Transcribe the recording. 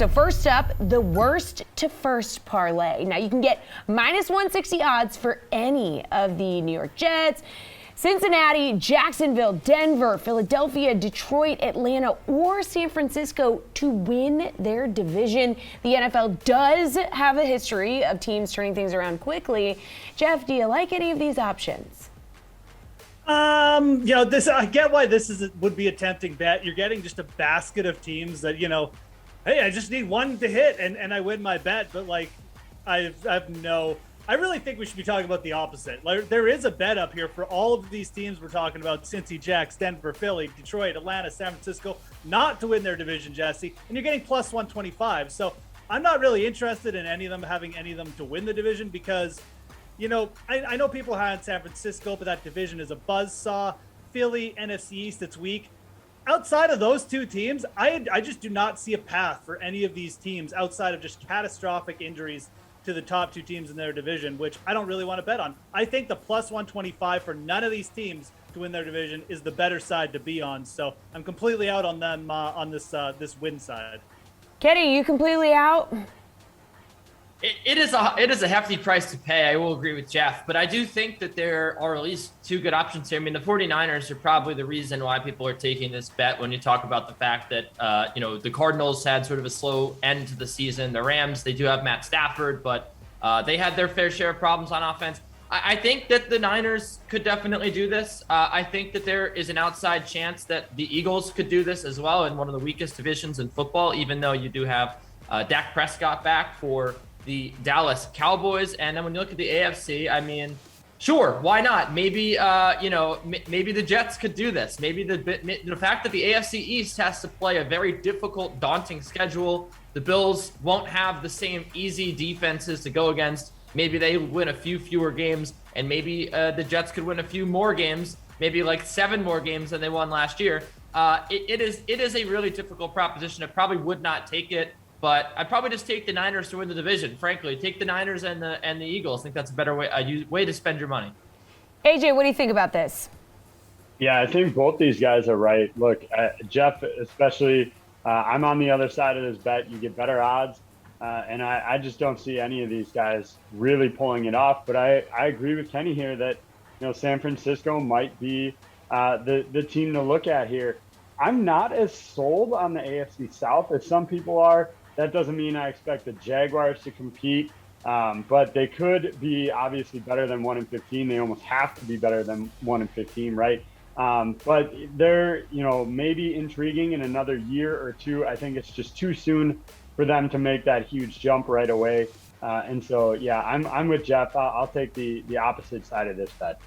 so first up, the worst to first parlay. Now you can get minus 160 odds for any of the New York Jets, Cincinnati, Jacksonville, Denver, Philadelphia, Detroit, Atlanta, or San Francisco to win their division. The NFL does have a history of teams turning things around quickly. Geoff, do you like any of these options? I get why would be a tempting bet. You're getting just a basket of teams that, hey, I just need one to hit and I win my bet. But I really think we should be talking about the opposite. There is a bet up here for all of these teams we're talking about: Cincy, Jacks, Denver, Philly, Detroit, Atlanta, San Francisco, not to win their division, Jesse. And you're getting plus 125. So I'm not really interested in having any of them to win the division because, I know people had San Francisco, but that division is a buzzsaw. Philly, NFC East, it's weak. Outside of those two teams, I just do not see a path for any of these teams outside of just catastrophic injuries to the top two teams in their division, which I don't really want to bet on. I think the plus 125 for none of these teams to win their division is the better side to be on. So I'm completely out on them on this win side. Kenny, you completely out? It is a hefty price to pay. I will agree with Geoff, but I do think that there are at least two good options here. I mean, the 49ers are probably the reason why people are taking this bet when you talk about the fact that, the Cardinals had sort of a slow end to the season. The Rams, they do have Matt Stafford, but they had their fair share of problems on offense. I think that the Niners could definitely do this. I think that there is an outside chance that the Eagles could do this as well in one of the weakest divisions in football, even though you do have Dak Prescott back for the Dallas Cowboys. And then when you look at the AFC, I mean, sure, why not? Maybe, maybe the Jets could do this. Maybe the fact that the AFC East has to play a very difficult, daunting schedule, the Bills won't have the same easy defenses to go against. Maybe they win a few fewer games, and maybe the Jets could win a few more games, maybe like 7 more games than they won last year. It is a really difficult proposition. I probably would not take it. But I'd probably just take the Niners to win the division, frankly. Take the Niners and the Eagles. I think that's a better way to spend your money. AJ, what do you think about this? Yeah, I think both these guys are right. Look, Geoff, especially, I'm on the other side of this bet. You get better odds, and I just don't see any of these guys really pulling it off. But I agree with Kenny here that San Francisco might be the team to look at here. I'm not as sold on the AFC South as some people are. That doesn't mean I expect the Jaguars to compete, but they could be obviously better than 1-15. They almost have to be better than 1-15, right? But they're, maybe intriguing in another year or two. I think it's just too soon for them to make that huge jump right away. And so, yeah, I'm with Geoff. I'll take the opposite side of this bet.